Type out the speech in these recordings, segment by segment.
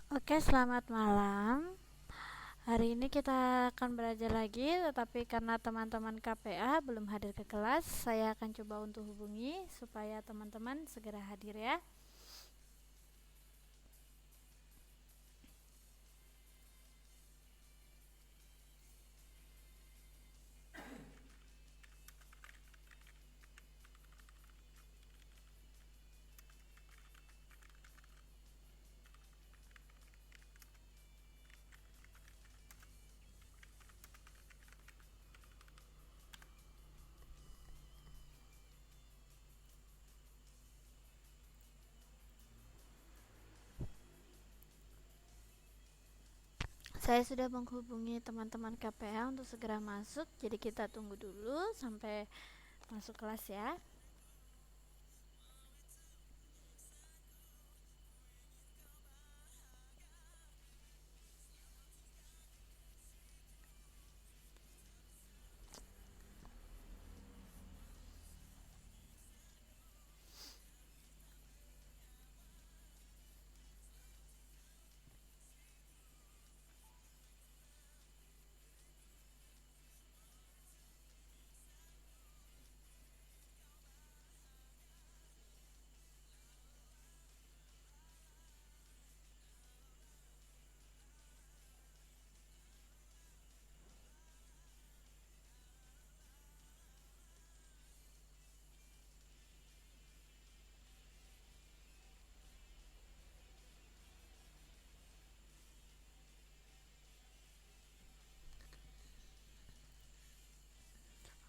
Oke, selamat malam. Hari ini kita akan belajar lagi, tetapi karena teman-teman KPA belum hadir ke kelas, saya akan coba untuk hubungi supaya teman-teman segera hadir ya. Saya sudah menghubungi teman-teman KPA untuk segera masuk, jadi kita tunggu dulu sampai masuk kelas ya.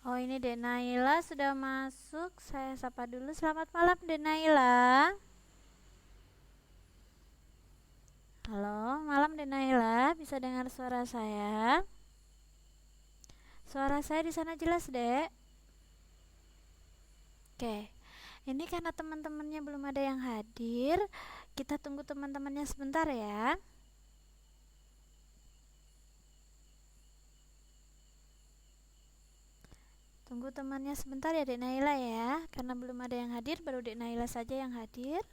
Oh, ini Dek Naila sudah masuk. Saya sapa dulu. Selamat malam, Dek Naila. Halo, malam Dek Naila. Bisa dengar suara saya? Suara saya di sana jelas, Dek. Oke, ini karena teman-temannya belum ada yang hadir, kita tunggu teman-temannya sebentar ya. Tunggu temannya sebentar ya Dek Naila ya, karena belum ada yang hadir, baru Dek Naila saja yang hadir.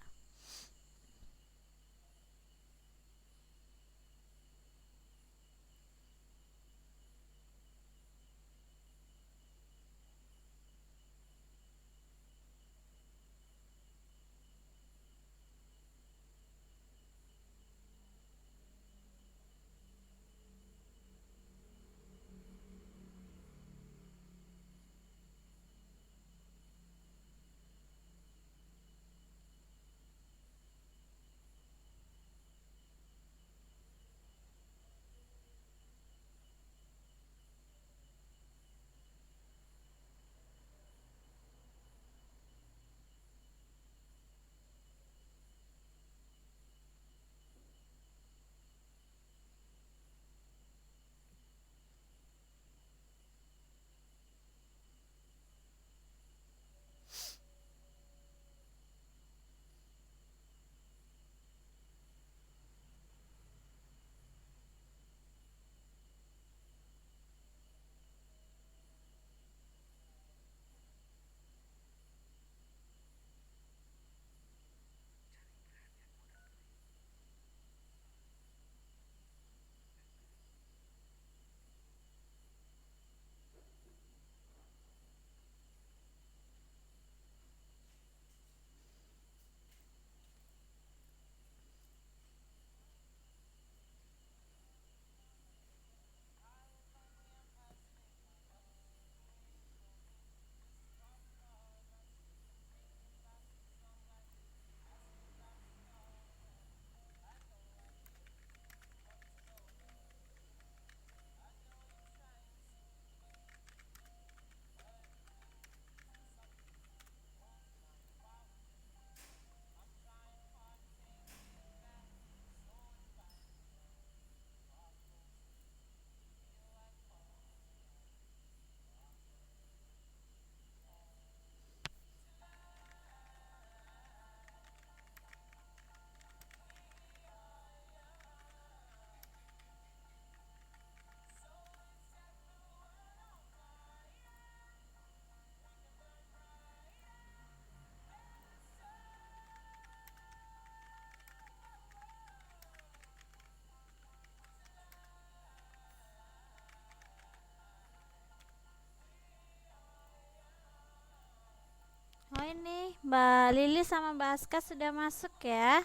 ini Mbak Lili sama Mbak Aska sudah masuk ya.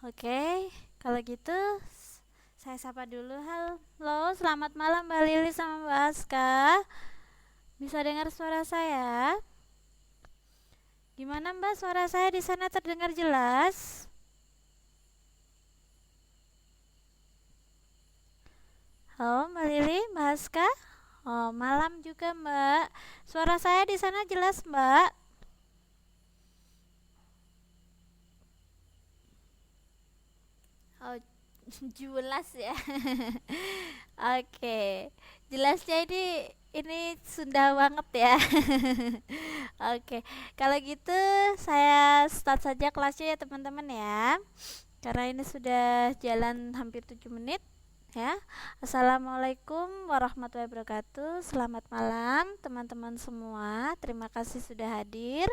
Oke, kalau gitu saya sapa dulu. Halo, selamat malam Mbak Lili sama Mbak Aska. Bisa dengar suara saya? Gimana Mbak, suara saya di sana terdengar jelas? Halo Mbak Lili, Mbak Aska. Oh, malam juga Mbak. Suara saya di sana jelas Mbak? Oh, jelas ya. Oke, jelasnya ini Sunda banget ya. Oke, kalau gitu saya start saja kelasnya ya teman-teman ya. Karena ini sudah jalan hampir 7 menit ya. Assalamualaikum warahmatullahi wabarakatuh. Selamat malam teman-teman semua. Terima kasih sudah hadir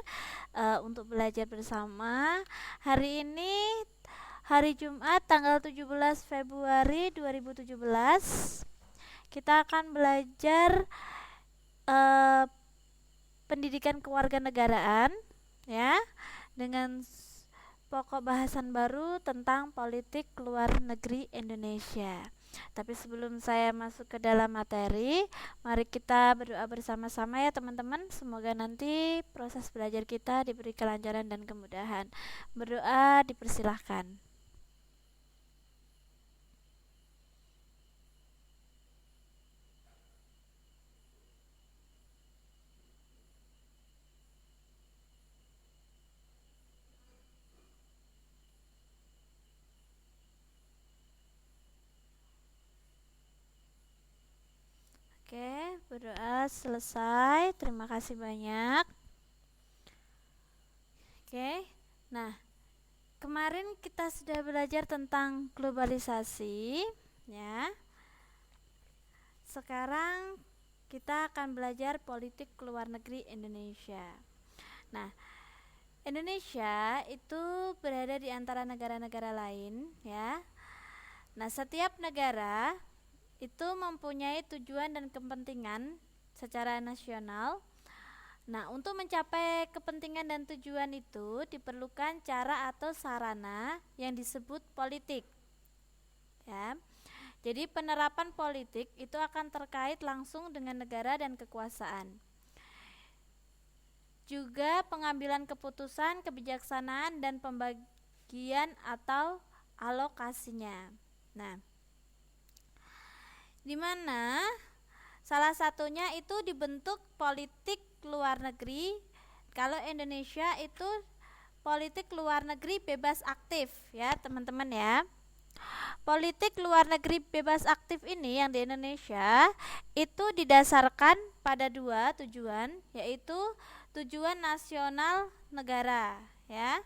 untuk belajar bersama. Hari ini hari Jumat tanggal 17 Februari 2017. Kita akan belajar pendidikan kewarganegaraan ya, dengan pokok bahasan baru tentang politik luar negeri Indonesia. Tapi sebelum saya masuk ke dalam materi, mari kita berdoa bersama-sama ya teman-teman. Semoga nanti proses belajar kita diberi kelancaran dan kemudahan. Berdoa dipersilahkan. Oke, berdoa selesai. Terima kasih banyak. Oke, nah kemarin kita sudah belajar tentang globalisasi ya. Sekarang kita akan belajar politik luar negeri Indonesia. Nah, Indonesia itu berada di antara negara-negara lain ya. Nah, setiap negara itu mempunyai tujuan dan kepentingan secara nasional. Nah, untuk mencapai kepentingan dan tujuan itu diperlukan cara atau sarana yang disebut politik. Ya. Jadi penerapan politik itu akan terkait langsung dengan negara dan kekuasaan. Juga pengambilan keputusan, kebijaksanaan dan pembagian atau alokasinya. Nah, di mana salah satunya itu dibentuk politik luar negeri. Kalau Indonesia itu politik luar negeri bebas aktif ya teman-teman ya. Politik luar negeri bebas aktif ini yang di Indonesia itu didasarkan pada dua tujuan, yaitu tujuan nasional negara ya,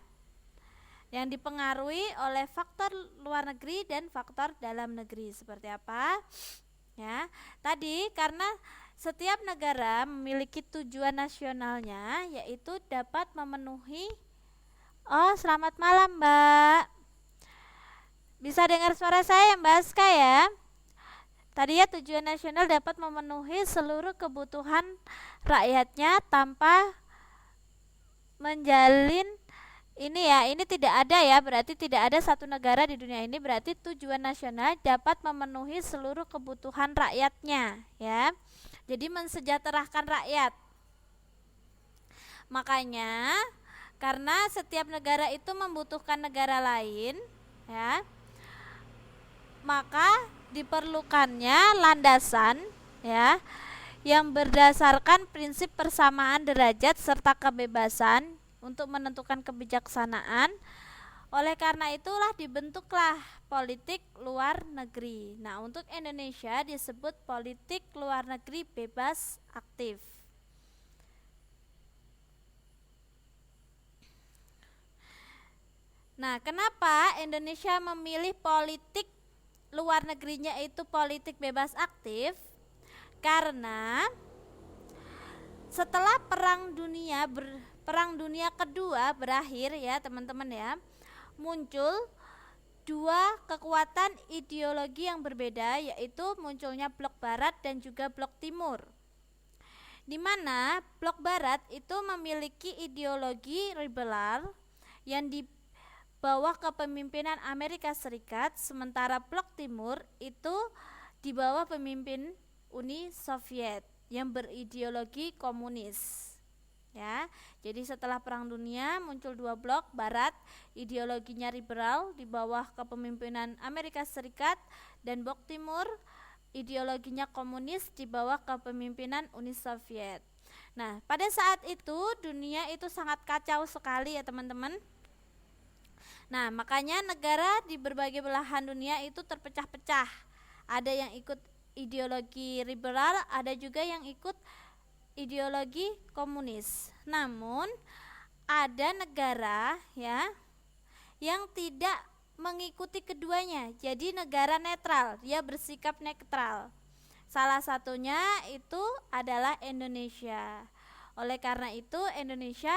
yang dipengaruhi oleh faktor luar negeri dan faktor dalam negeri. Seperti apa? Ya, tadi karena setiap negara memiliki tujuan nasionalnya, yaitu dapat memenuhi. Oh, selamat malam Mbak. Bisa dengar suara saya Mbak Aska ya? Tadi ya, tujuan nasional dapat memenuhi seluruh kebutuhan rakyatnya tanpa menjalin ini ya, ini tidak ada ya, berarti tidak ada satu negara di dunia ini, berarti tujuan nasional dapat memenuhi seluruh kebutuhan rakyatnya ya. Jadi mensejahterakan rakyat. Makanya karena setiap negara itu membutuhkan negara lain ya, maka diperlukannya landasan ya yang berdasarkan prinsip persamaan derajat serta kebebasan untuk menentukan kebijaksanaan. Oleh karena itulah dibentuklah politik luar negeri. Nah, untuk Indonesia disebut politik luar negeri bebas aktif. Nah, kenapa Indonesia memilih politik luar negerinya itu politik bebas aktif? Karena setelah Perang Dunia Kedua berakhir ya teman-teman ya, muncul dua kekuatan ideologi yang berbeda, yaitu munculnya blok barat dan juga blok timur. di mana blok barat itu memiliki ideologi liberal yang di bawah kepemimpinan Amerika Serikat, sementara blok timur itu di bawah pemimpin Uni Soviet yang berideologi komunis. Ya, jadi setelah Perang Dunia muncul dua blok, barat ideologinya liberal di bawah kepemimpinan Amerika Serikat, dan blok timur ideologinya komunis di bawah kepemimpinan Uni Soviet. Nah, pada saat itu dunia itu sangat kacau sekali ya teman-teman. Nah, makanya negara di berbagai belahan dunia itu terpecah-pecah. Ada yang ikut ideologi liberal, ada juga yang ikut ideologi komunis. Namun ada negara ya yang tidak mengikuti keduanya, jadi negara netral, dia bersikap netral. Salah satunya itu adalah Indonesia. Oleh karena itu Indonesia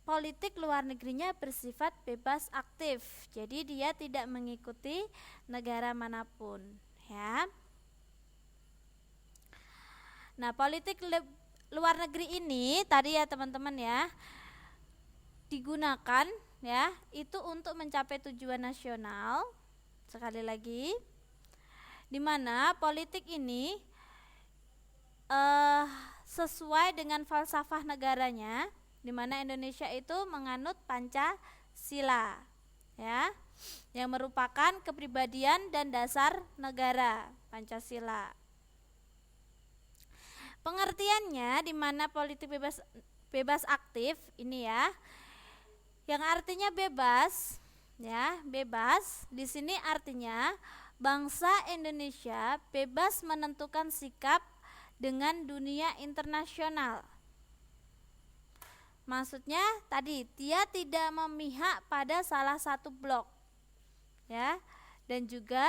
politik luar negerinya bersifat bebas aktif, jadi dia tidak mengikuti negara manapun ya. Nah, politik luar negeri ini tadi ya teman-teman ya digunakan ya itu untuk mencapai tujuan nasional. Sekali lagi, di mana politik ini sesuai dengan falsafah negaranya, di mana Indonesia itu menganut Pancasila ya, yang merupakan kepribadian dan dasar negara Pancasila. Pengertiannya di mana politik bebas aktif ini ya, yang artinya bebas ya, bebas di sini artinya bangsa Indonesia bebas menentukan sikap dengan dunia internasional. Maksudnya tadi dia tidak memihak pada salah satu blok ya, dan juga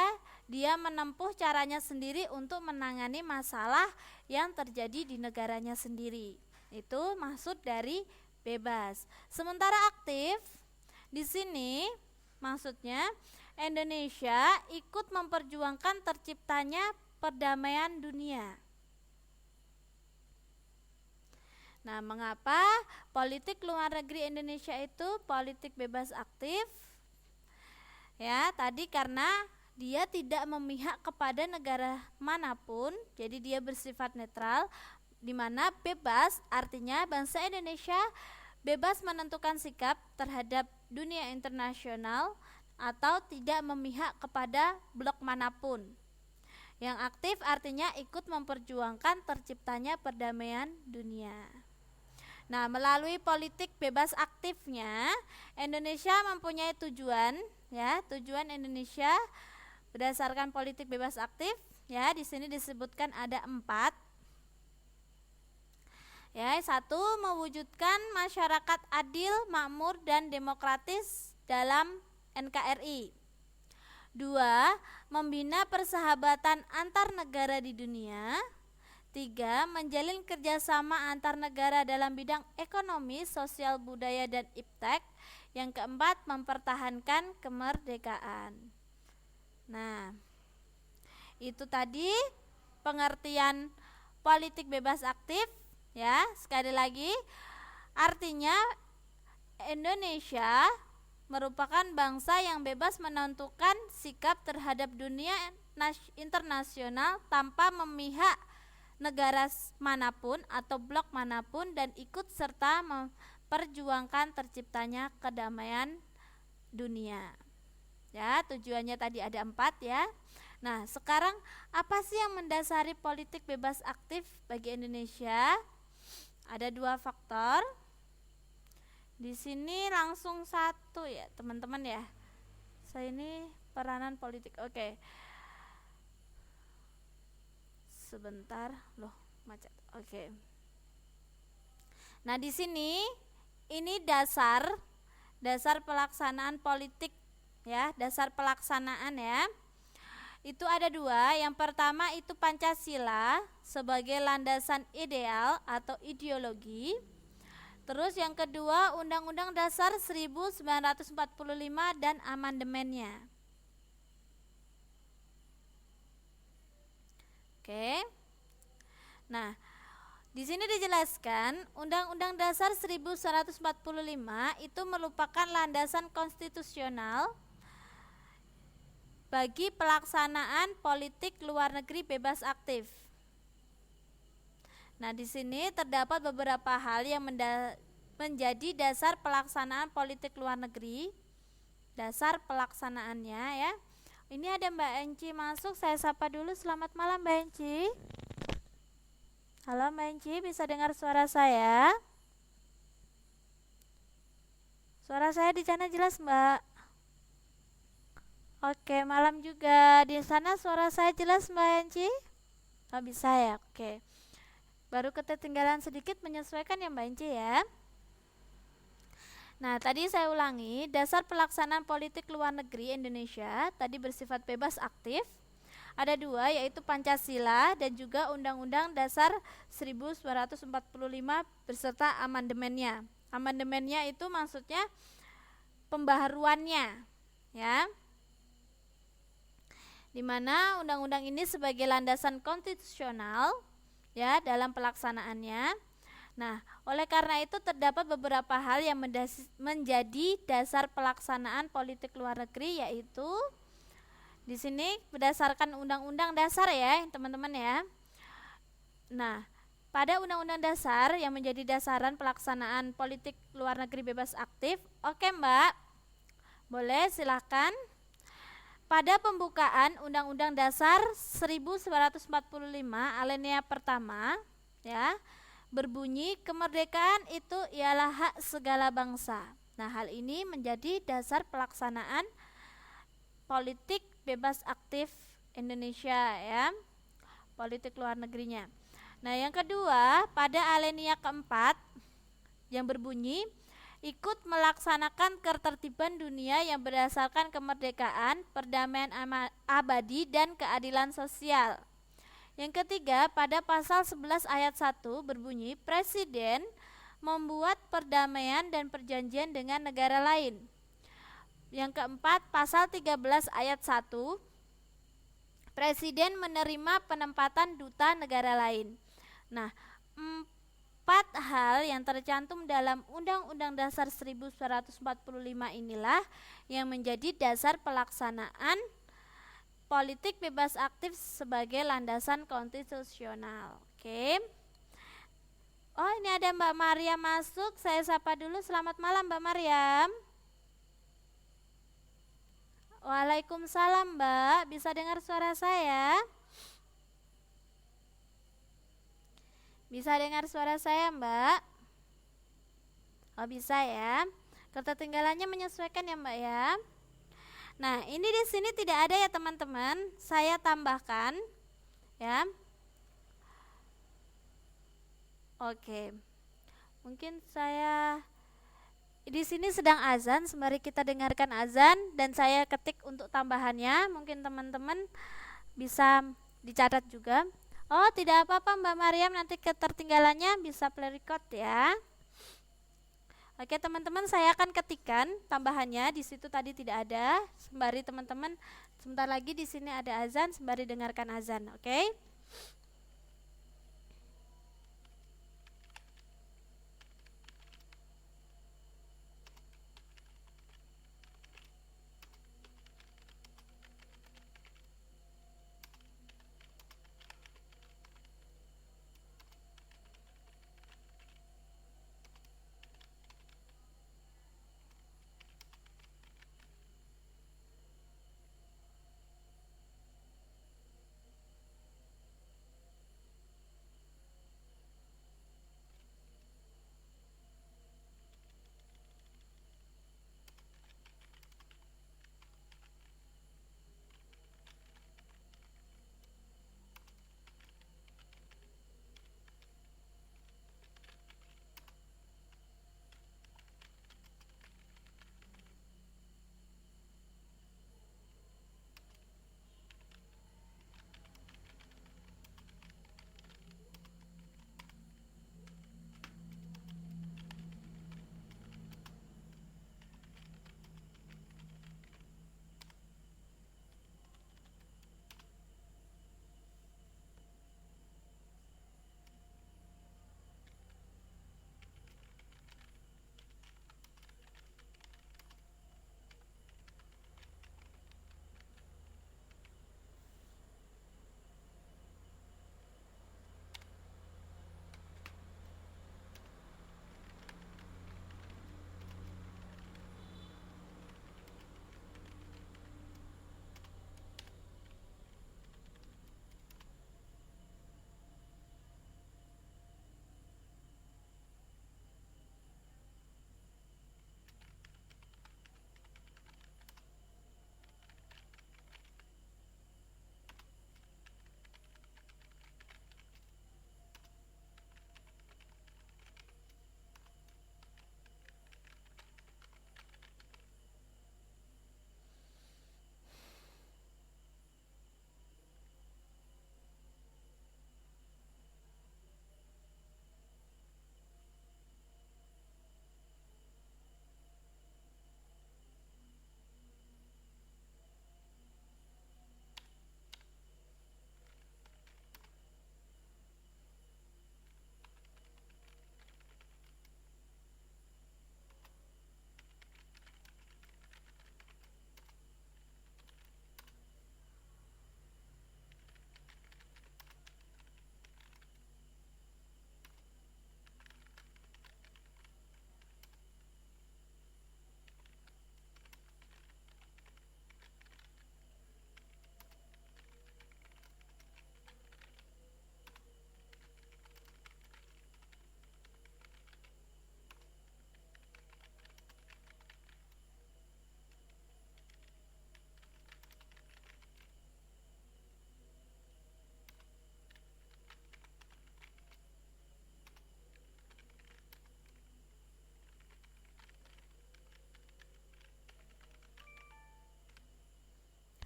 dia menempuh caranya sendiri untuk menangani masalah yang terjadi di negaranya sendiri. Itu maksud dari bebas. Sementara aktif di sini maksudnya Indonesia ikut memperjuangkan terciptanya perdamaian dunia. Nah, mengapa politik luar negeri Indonesia itu politik bebas aktif? Ya, tadi karena dia tidak memihak kepada negara manapun, jadi dia bersifat netral, di mana bebas artinya bangsa Indonesia bebas menentukan sikap terhadap dunia internasional atau tidak memihak kepada blok manapun. Yang aktif artinya ikut memperjuangkan terciptanya perdamaian dunia. Nah, melalui politik bebas aktifnya, Indonesia mempunyai tujuan ya, tujuan Indonesia berdasarkan politik bebas aktif ya, di sini disebutkan ada 4. Ya, 1, mewujudkan masyarakat adil, makmur dan demokratis dalam NKRI. 2, membina persahabatan antar negara di dunia. 3, menjalin kerjasama antar negara dalam bidang ekonomi, sosial, budaya, dan iptek. Yang keempat, mempertahankan kemerdekaan. Nah, itu tadi pengertian politik bebas aktif ya. Sekali lagi, artinya Indonesia merupakan bangsa yang bebas menentukan sikap terhadap dunia internasional tanpa memihak negara manapun atau blok manapun, dan ikut serta memperjuangkan terciptanya kedamaian dunia. Ya, tujuannya tadi ada 4 ya. Nah, sekarang apa sih yang mendasari politik bebas aktif bagi Indonesia? Ada 2 faktor. Di sini langsung 1 ya, teman-teman ya. Saya ini peranan politik. Oke. Sebentar, loh, macet. Oke. Nah, di sini ini dasar pelaksanaan politik ya, dasar pelaksanaan ya. Itu ada 2. Yang pertama itu Pancasila sebagai landasan ideal atau ideologi. Terus yang kedua Undang-Undang Dasar 1945 dan amandemennya. Oke. Nah, Di sini dijelaskan, Undang-Undang Dasar 1945 itu merupakan landasan konstitusional bagi pelaksanaan politik luar negeri bebas aktif. Nah, di sini terdapat beberapa hal yang menjadi dasar pelaksanaan politik luar negeri. Dasar pelaksanaannya ya. Ini ada Mbak Enci masuk, saya sapa dulu. Selamat malam Mbak Enci. Halo Mbak Enci, bisa dengar suara saya? Suara saya di sana jelas Mbak? Oke, malam juga. Di sana suara saya jelas Mbak Enci? Oh bisa ya, oke. Baru ketinggalan sedikit menyesuaikan ya Mbak Enci ya. Nah, tadi saya ulangi, dasar pelaksanaan politik luar negeri Indonesia tadi bersifat bebas aktif. Ada dua, yaitu Pancasila dan juga Undang-Undang Dasar 1945 beserta amandemennya. Amandemennya itu maksudnya pembaharuannya, ya. Di mana undang-undang ini sebagai landasan konstitusional ya dalam pelaksanaannya. Nah, oleh karena itu terdapat beberapa hal yang menjadi dasar pelaksanaan politik luar negeri, yaitu di sini berdasarkan Undang-Undang Dasar ya, teman-teman ya. Nah, pada Undang-Undang Dasar yang menjadi dasaran pelaksanaan politik luar negeri bebas aktif. Oke, Mbak. Boleh, silakan. Pada pembukaan Undang-Undang Dasar 1945 alinea pertama ya, berbunyi kemerdekaan itu ialah hak segala bangsa. Nah, hal ini menjadi dasar pelaksanaan politik bebas aktif Indonesia ya, politik luar negerinya. Nah, yang kedua, pada alinea keempat yang berbunyi ikut melaksanakan ketertiban dunia yang berdasarkan kemerdekaan, perdamaian abadi, dan keadilan sosial. Yang ketiga, pada pasal 11 ayat 1 berbunyi, Presiden membuat perdamaian dan perjanjian dengan negara lain. Yang keempat, pasal 13 ayat 1, Presiden menerima penempatan duta negara lain. Nah, 4 hal yang tercantum dalam Undang-Undang Dasar 1945 inilah yang menjadi dasar pelaksanaan politik bebas aktif sebagai landasan konstitusional. Oke. Oh, ini ada Mbak Maryam masuk. Saya sapa dulu. Selamat malam Mbak Maryam. Waalaikumsalam Mbak. Bisa dengar suara saya? Bisa dengar suara saya Mbak? Oh bisa ya. Ketertinggalannya menyesuaikan ya Mbak ya. Nah, ini di sini tidak ada ya teman-teman. Saya tambahkan ya. Oke. Mungkin saya di sini sedang azan, sembari kita dengarkan azan dan saya ketik untuk tambahannya. Mungkin teman-teman bisa dicatat juga. Oh, tidak apa-apa Mbak Maryam, nanti ketertinggalannya bisa play record ya. Oke, teman-teman, saya akan ketikkan tambahannya. Di situ tadi tidak ada. Sembari teman-teman, sebentar lagi di sini ada azan, sembari dengarkan azan, oke?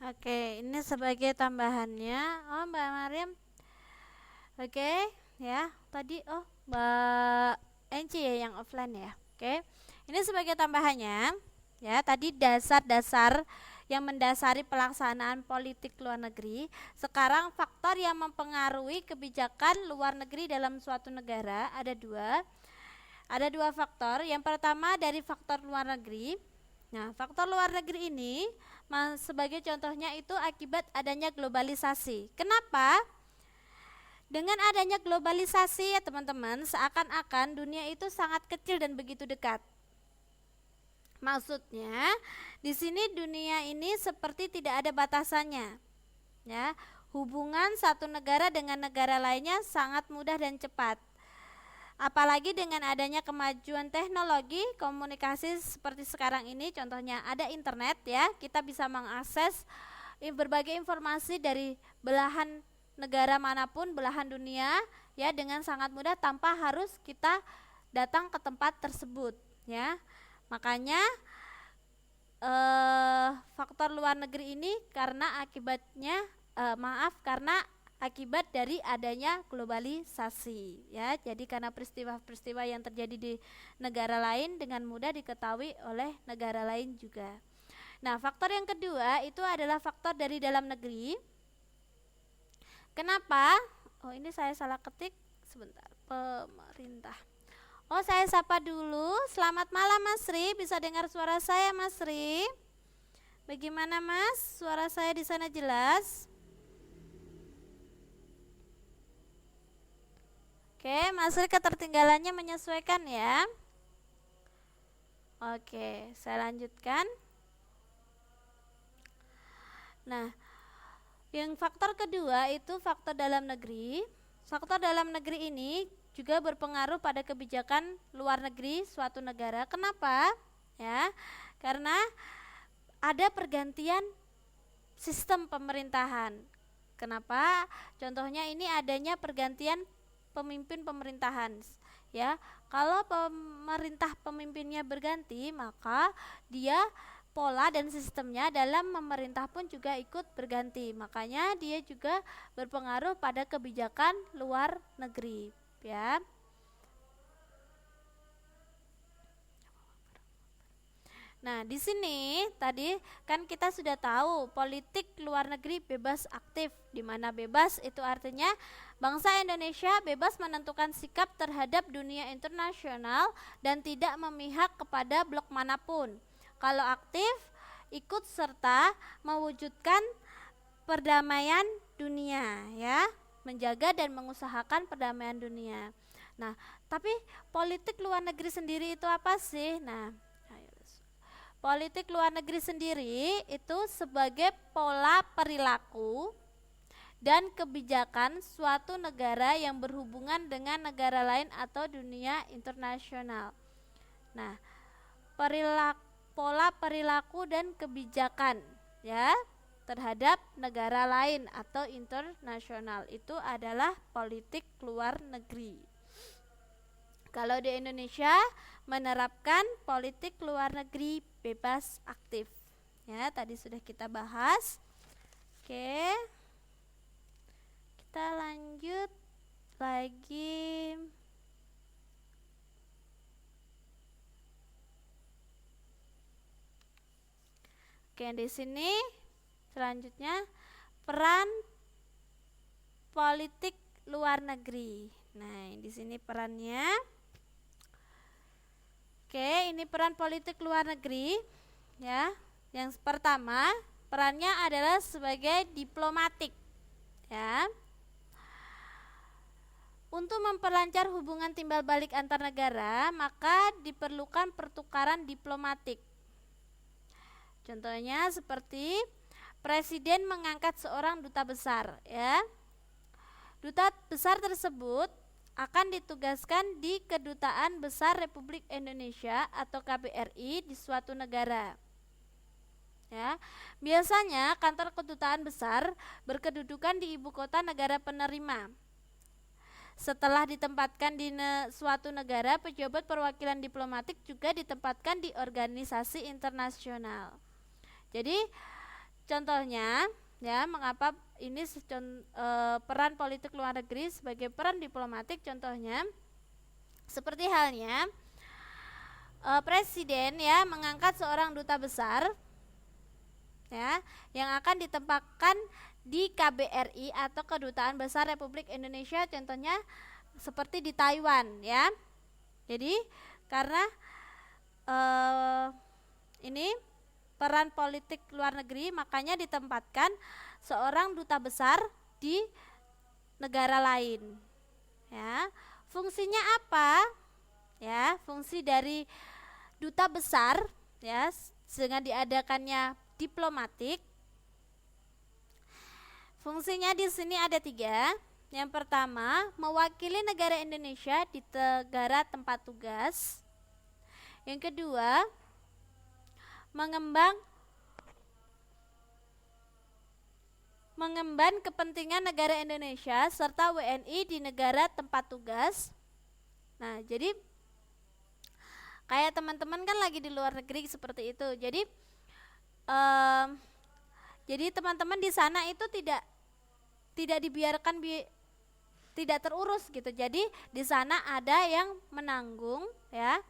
Oke, ini sebagai tambahannya. Oh, Mbak Mariam. Oke, ya. Tadi Mbak Enci ya yang offline ya. Oke. Ini sebagai tambahannya ya. Tadi dasar-dasar yang mendasari pelaksanaan politik luar negeri. Sekarang faktor yang mempengaruhi kebijakan luar negeri dalam suatu negara ada dua. Ada dua faktor. Yang pertama dari faktor luar negeri. Nah, faktor luar negeri ini sebagai contohnya itu akibat adanya globalisasi. Kenapa? Dengan adanya globalisasi ya teman-teman, seakan-akan dunia itu sangat kecil dan begitu dekat. Maksudnya, di sini dunia ini seperti tidak ada batasannya. Ya, hubungan satu negara dengan negara lainnya sangat mudah dan cepat. Apalagi dengan adanya kemajuan teknologi komunikasi seperti sekarang ini, contohnya ada internet ya, kita bisa mengakses berbagai informasi dari belahan negara manapun, belahan dunia ya dengan sangat mudah tanpa harus kita datang ke tempat tersebut ya. Makanya faktor luar negeri ini karena akibat dari adanya globalisasi ya. Jadi karena peristiwa-peristiwa yang terjadi di negara lain dengan mudah diketahui oleh negara lain juga. Nah, faktor yang kedua itu adalah faktor dari dalam negeri. Kenapa? Oh, ini saya salah ketik. Sebentar. Pemerintah. Oh, saya sapa dulu. Selamat malam Mas Ri. Bisa dengar suara saya Mas Ri? Bagaimana Mas? Suara saya di sana jelas? Oke, Mas Ri ketertinggalannya menyesuaikan ya. Oke, saya lanjutkan. Nah, yang faktor kedua itu faktor dalam negeri. Faktor dalam negeri ini juga berpengaruh pada kebijakan luar negeri suatu negara. Kenapa? Ya, karena ada pergantian sistem pemerintahan. Kenapa? Contohnya ini adanya pergantian pemimpin pemerintahan. Ya, kalau pemimpinnya berganti, maka dia pola dan sistemnya dalam memerintah pun juga ikut berganti. Makanya dia juga berpengaruh pada kebijakan luar negeri, ya. Nah, di sini tadi kan kita sudah tahu politik luar negeri bebas aktif, di mana bebas itu artinya bangsa Indonesia bebas menentukan sikap terhadap dunia internasional dan tidak memihak kepada blok manapun. Kalau aktif, ikut serta mewujudkan perdamaian dunia ya, menjaga dan mengusahakan perdamaian dunia. Nah, tapi politik luar negeri sendiri itu apa sih? Nah, politik luar negeri sendiri itu sebagai pola perilaku dan kebijakan suatu negara yang berhubungan dengan negara lain atau dunia internasional. Nah, pola perilaku dan kebijakan ya terhadap negara lain atau internasional itu adalah politik luar negeri. Kalau di Indonesia menerapkan politik luar negeri bebas aktif. Ya, tadi sudah kita bahas. Oke. Kita lanjut lagi. Oke, di sini selanjutnya peran politik luar negeri. Nah, di sini perannya. Oke, ini peran politik luar negeri ya. Yang pertama, perannya adalah sebagai diplomatik ya. Untuk memperlancar hubungan timbal balik antar negara, maka diperlukan pertukaran diplomatik. Contohnya seperti presiden mengangkat seorang duta besar ya. Duta besar tersebut akan ditugaskan di Kedutaan Besar Republik Indonesia atau KBRI di suatu negara. Ya, biasanya kantor kedutaan besar berkedudukan di ibu kota negara penerima. Setelah ditempatkan di suatu negara, pejabat perwakilan diplomatik juga ditempatkan di organisasi internasional. Jadi contohnya ya, mengapa ini peran politik luar negeri sebagai peran diplomatik, contohnya seperti halnya presiden ya mengangkat seorang duta besar ya yang akan ditempatkan di KBRI atau Kedutaan Besar Republik Indonesia, contohnya seperti di Taiwan ya. Jadi karena ini peran politik luar negeri, makanya ditempatkan seorang duta besar di negara lain ya. Fungsinya apa ya? Fungsi dari duta besar ya dengan diadakannya diplomatik, fungsinya di sini ada 3. Yang pertama, mewakili negara Indonesia di negara tempat tugas. Yang kedua, mengemban kepentingan negara Indonesia serta WNI di negara tempat tugas. Nah, jadi kayak teman-teman kan lagi di luar negeri seperti itu. Jadi teman-teman di sana itu tidak dibiarkan tidak terurus gitu. Jadi di sana ada yang menanggung ya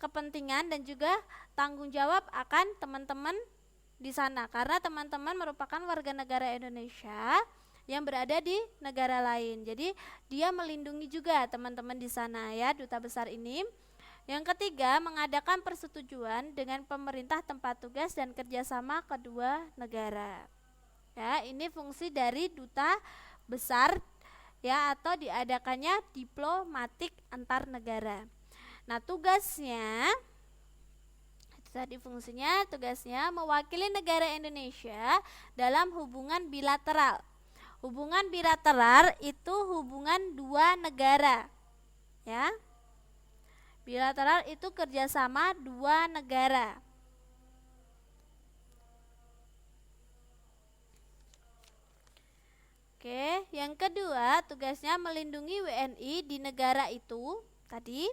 kepentingan dan juga tanggung jawab akan teman-teman di sana, karena teman-teman merupakan warga negara Indonesia yang berada di negara lain. Jadi dia melindungi juga teman-teman di sana ya, duta besar ini. Yang ketiga, mengadakan persetujuan dengan pemerintah tempat tugas dan kerjasama kedua negara. Ya, ini fungsi dari duta besar ya, atau diadakannya diplomatik antar negara. Nah, tugasnya itu tadi fungsinya, tugasnya mewakili negara Indonesia dalam hubungan bilateral. Hubungan bilateral itu hubungan dua negara. Ya. Bilateral itu kerjasama dua negara. Oke, yang kedua tugasnya melindungi WNI di negara itu tadi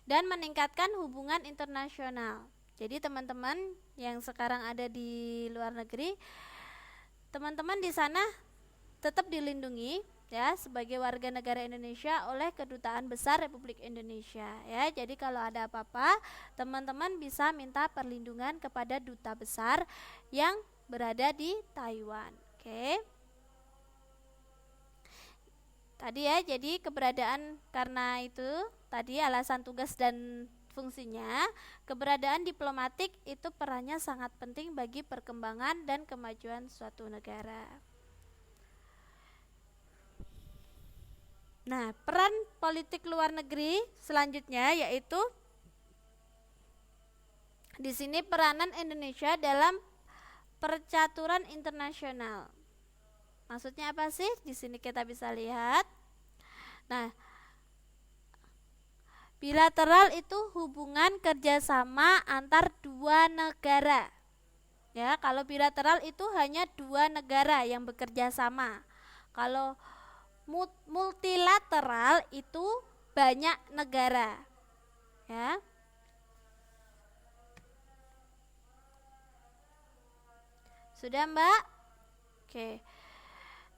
dan meningkatkan hubungan internasional. Jadi teman-teman yang sekarang ada di luar negeri, teman-teman di sana tetap dilindungi ya sebagai warga negara Indonesia oleh Kedutaan Besar Republik Indonesia ya. Jadi kalau ada apa-apa, teman-teman bisa minta perlindungan kepada duta besar yang berada di Taiwan. Oke. Tadi ya, jadi keberadaan, karena itu tadi alasan tugas dan fungsinya, keberadaan diplomatik itu perannya sangat penting bagi perkembangan dan kemajuan suatu negara. Nah, peran politik luar negeri selanjutnya yaitu di sini peranan Indonesia dalam percaturan internasional. Maksudnya apa sih? Di sini kita bisa lihat. Nah, bilateral itu hubungan kerjasama antar dua negara. Ya, kalau bilateral itu hanya dua negara yang bekerja sama. Kalau multilateral itu banyak negara. Ya. Sudah, Mbak? Oke.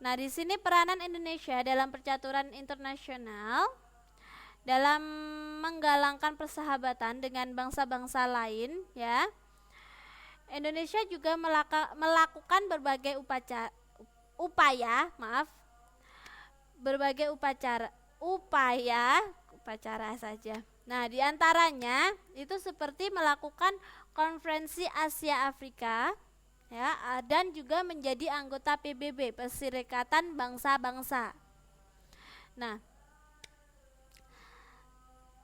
Nah, di sini peranan Indonesia dalam percaturan internasional dalam menggalangkan persahabatan dengan bangsa-bangsa lain, ya. Indonesia juga melakukan berbagai upacara saja. Nah, diantaranya itu seperti melakukan konferensi Asia Afrika, ya, dan juga menjadi anggota PBB, Perserikatan Bangsa-Bangsa. Nah,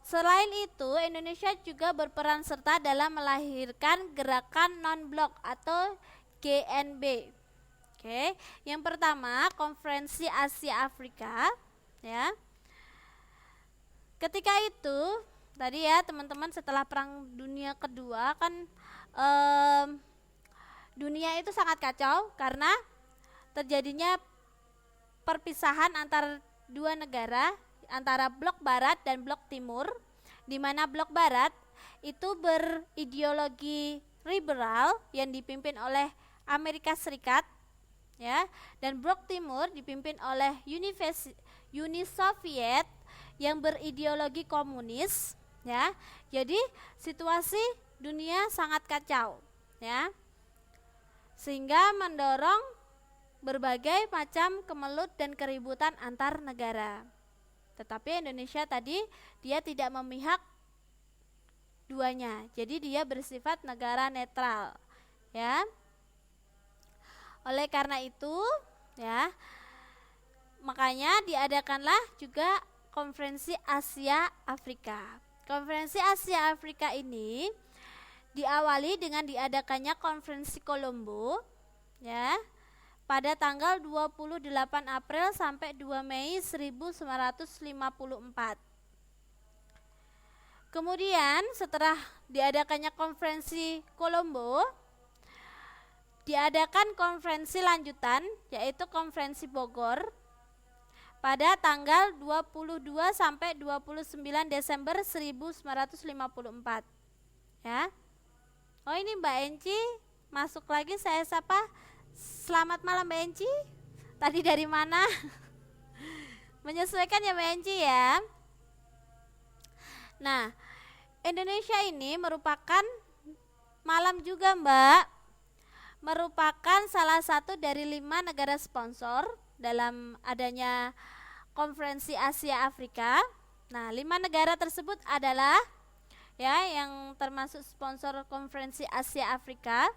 selain itu Indonesia juga berperan serta dalam melahirkan gerakan non-blok atau GNB. Oke, yang pertama konferensi Asia Afrika, ya. Ketika itu tadi ya teman-teman, setelah Perang Dunia Kedua kan dunia itu sangat kacau karena terjadinya perpisahan antar dua negara, antara blok barat dan blok timur, di mana blok barat itu berideologi liberal yang dipimpin oleh Amerika Serikat, ya, dan blok timur dipimpin oleh Uni Soviet yang berideologi komunis, ya. Jadi situasi dunia sangat kacau, ya, sehingga mendorong berbagai macam kemelut dan keributan antar negara. Tetapi Indonesia tadi dia tidak memihak duanya, jadi dia bersifat negara netral, ya. Oleh karena itu, ya, makanya diadakanlah juga Konferensi Asia Afrika. Konferensi Asia Afrika ini diawali dengan diadakannya Konferensi Kolombo, ya, pada tanggal 28 April sampai 2 Mei 1954. Kemudian setelah diadakannya Konferensi Kolombo, diadakan konferensi lanjutan yaitu Konferensi Bogor pada tanggal 22 sampai 29 Desember 1954. Ya. Oh, ini Mbak Enci masuk lagi, saya sapa. Selamat malam Mbak Enci. Tadi dari mana? Menyesuaikan ya Mbak Enci ya. Nah, Indonesia ini merupakan malam juga Mbak, merupakan salah satu dari 5 negara sponsor dalam adanya Konferensi Asia Afrika. Nah, 5 negara tersebut adalah, ya, yang termasuk sponsor Konferensi Asia Afrika.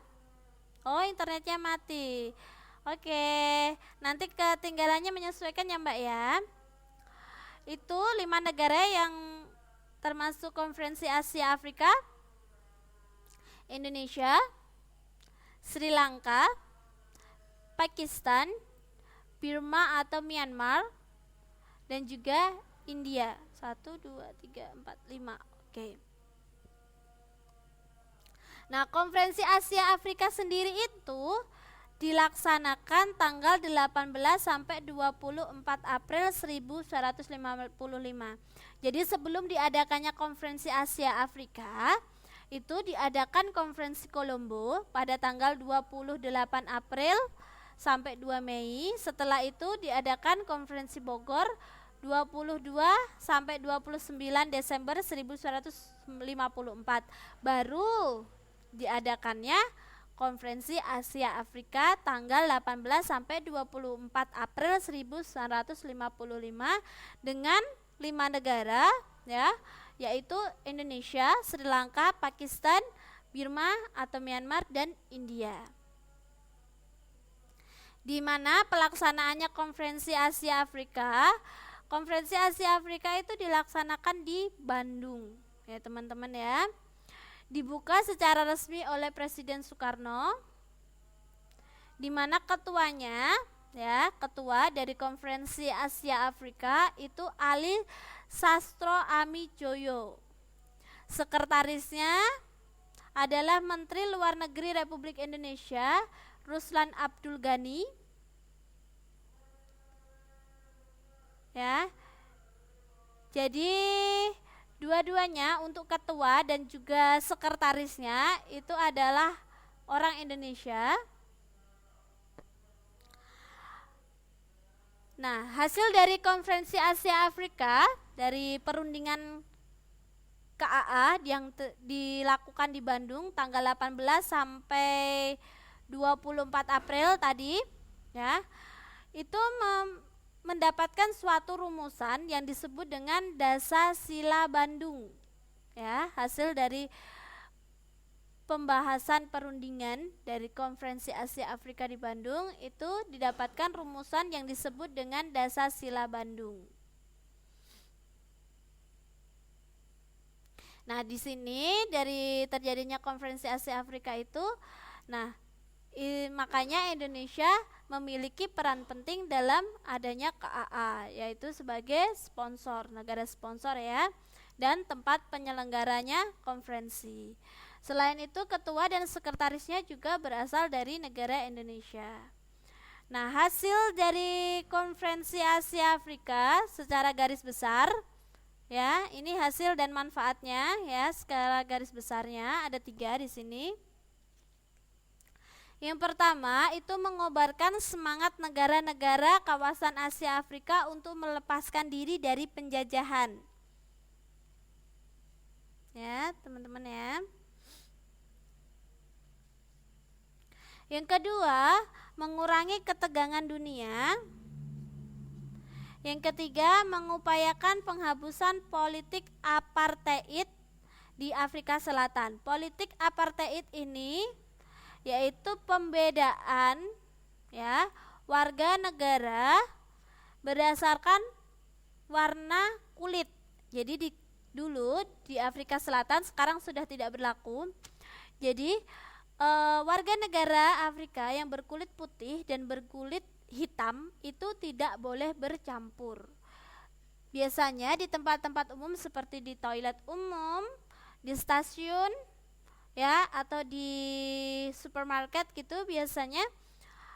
Oh, internetnya mati. Oke, nanti ketinggalannya menyesuaikan ya Mbak ya. Itu 5 negara yang termasuk Konferensi Asia Afrika: Indonesia, Sri Lanka, Pakistan, Burma atau Myanmar, dan juga India. 1, 2, 3, 4, 5. Oke. Nah, Konferensi Asia Afrika sendiri itu dilaksanakan tanggal 18 sampai 24 April 1955. Jadi sebelum diadakannya Konferensi Asia Afrika, itu diadakan Konferensi Kolombo pada tanggal 28 April sampai 2 Mei. Setelah itu diadakan Konferensi Bogor 22 sampai 29 Desember 1954. Baru diadakannya Konferensi Asia Afrika tanggal 18 sampai 24 April 1955 dengan 5 negara, ya, yaitu Indonesia, Sri Lanka, Pakistan, Burma atau Myanmar, dan India. Di mana pelaksanaannya Konferensi Asia Afrika? Konferensi Asia Afrika itu dilaksanakan di Bandung, ya teman-teman ya. Dibuka secara resmi oleh Presiden Soekarno, di mana ketuanya, ya, ketua dari Konferensi Asia Afrika itu Ali Sastro Amijoyo. Sekretarisnya adalah Menteri Luar Negeri Republik Indonesia Ruslan Abdul Ghani. Ya. Jadi dua-duanya untuk ketua dan juga sekretarisnya itu adalah orang Indonesia. Nah, hasil dari Konferensi Asia Afrika dari perundingan KAA yang dilakukan di Bandung tanggal 18 sampai 24 April tadi, ya, itu mendapatkan suatu rumusan yang disebut dengan Dasar Sila Bandung, ya, hasil dari pembahasan perundingan dari Konferensi Asia Afrika di Bandung itu didapatkan rumusan yang disebut dengan Dasar Sila Bandung. Nah, di sini dari terjadinya Konferensi Asia Afrika itu, nah, makanya Indonesia memiliki peran penting dalam adanya KAA, yaitu sebagai sponsor, negara sponsor ya, dan tempat penyelenggaranya konferensi. Selain itu, ketua dan sekretarisnya juga berasal dari negara Indonesia. Nah, hasil dari Konferensi Asia Afrika secara garis besar, ya, ini hasil dan manfaatnya, ya, secara garis besarnya ada 3 di sini. Yang pertama itu mengobarkan semangat negara-negara kawasan Asia Afrika untuk melepaskan diri dari penjajahan. Ya, teman-teman ya. Yang kedua, mengurangi ketegangan dunia. Yang ketiga, mengupayakan penghapusan politik apartheid di Afrika Selatan. Politik apartheid ini yaitu pembedaan ya warga negara berdasarkan warna kulit. Jadi dulu di Afrika Selatan, sekarang sudah tidak berlaku. Jadi warga negara Afrika yang berkulit putih dan berkulit hitam itu tidak boleh bercampur. Biasanya di tempat-tempat umum seperti di toilet umum, di stasiun ya, atau di supermarket gitu, biasanya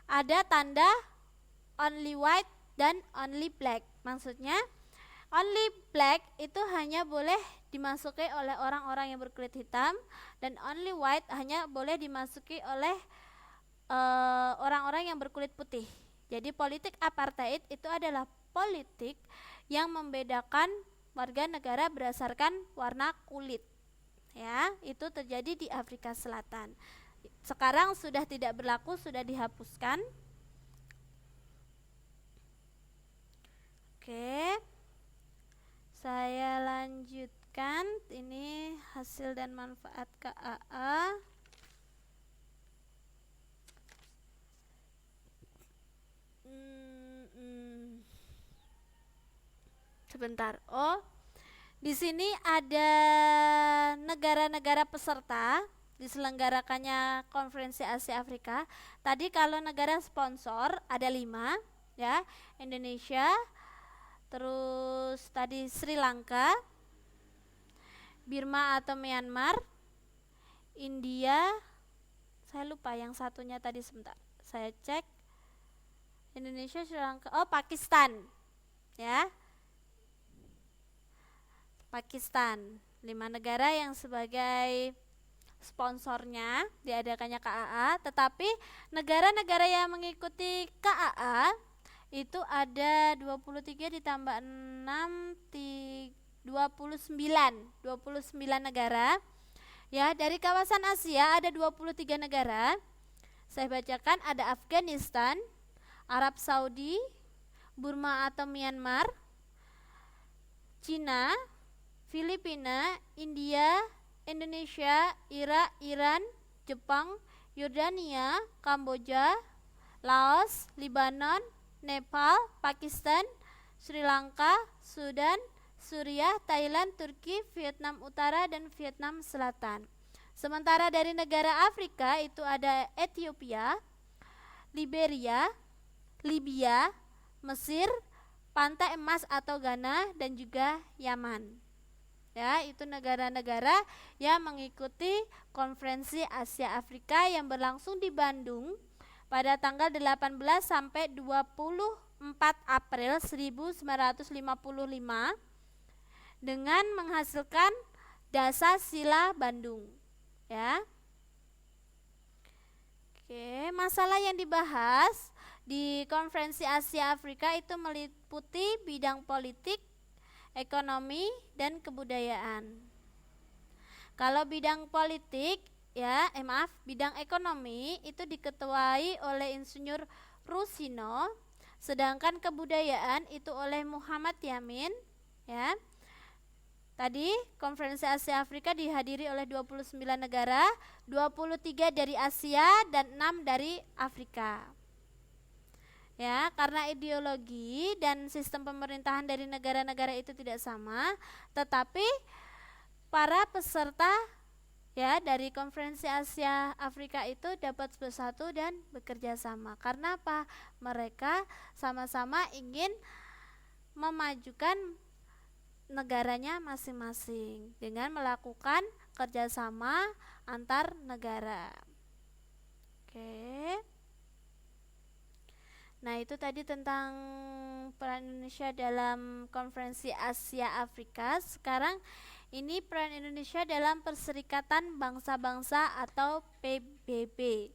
ada tanda only white dan only black. Maksudnya only black itu hanya boleh dimasuki oleh orang-orang yang berkulit hitam, dan only white hanya boleh dimasuki oleh orang-orang yang berkulit putih. Jadi politik apartheid itu adalah politik yang membedakan warga negara berdasarkan warna kulit. Ya, itu terjadi di Afrika Selatan. Sekarang sudah tidak berlaku, sudah dihapuskan. Oke. Saya lanjutkan, ini hasil dan manfaat KAA. Sebentar. Oh, di sini ada negara-negara peserta diselenggarakannya Konferensi Asia Afrika. Tadi kalau negara sponsor ada 5 ya, Indonesia, terus tadi Sri Lanka, Birma atau Myanmar, India, saya lupa yang satunya tadi, sebentar saya cek. Indonesia, Sri Lanka, oh Pakistan ya, Pakistan. 5 negara yang sebagai sponsornya diadakannya KAA. Tetapi negara-negara yang mengikuti KAA itu ada 23 ditambah 6 29 negara. Ya, dari kawasan Asia ada 23 negara. Saya bacakan, ada Afghanistan, Arab Saudi, Burma atau Myanmar, Cina, Filipina, India, Indonesia, Irak, Iran, Jepang, Yordania, Kamboja, Laos, Lebanon, Nepal, Pakistan, Sri Lanka, Sudan, Suriah, Thailand, Turki, Vietnam Utara, dan Vietnam Selatan. Sementara dari negara Afrika itu ada Ethiopia, Liberia, Libya, Mesir, Pantai Emas atau Ghana, dan juga Yaman. Ya, itu negara-negara yang mengikuti Konferensi Asia Afrika yang berlangsung di Bandung pada tanggal 18 sampai 24 April 1955 dengan menghasilkan Dasar Sila Bandung. Ya. Oke, masalah yang dibahas di Konferensi Asia Afrika itu meliputi bidang politik, ekonomi, dan kebudayaan. Kalau bidang politik bidang ekonomi itu diketuai oleh Insinyur Rusino, sedangkan kebudayaan itu oleh Muhammad Yamin ya. Tadi Konferensi Asia Afrika dihadiri oleh 29 negara, 23 dari Asia dan 6 dari Afrika. Ya, karena ideologi dan sistem pemerintahan dari negara-negara itu tidak sama, tetapi para peserta ya dari Konferensi Asia Afrika itu dapat bersatu dan bekerja sama. Karena apa? Mereka sama-sama ingin memajukan negaranya masing-masing dengan melakukan kerjasama antar negara. Oke. Nah, itu tadi tentang peran Indonesia dalam Konferensi Asia Afrika. Sekarang ini peran Indonesia dalam Perserikatan Bangsa-Bangsa atau PBB.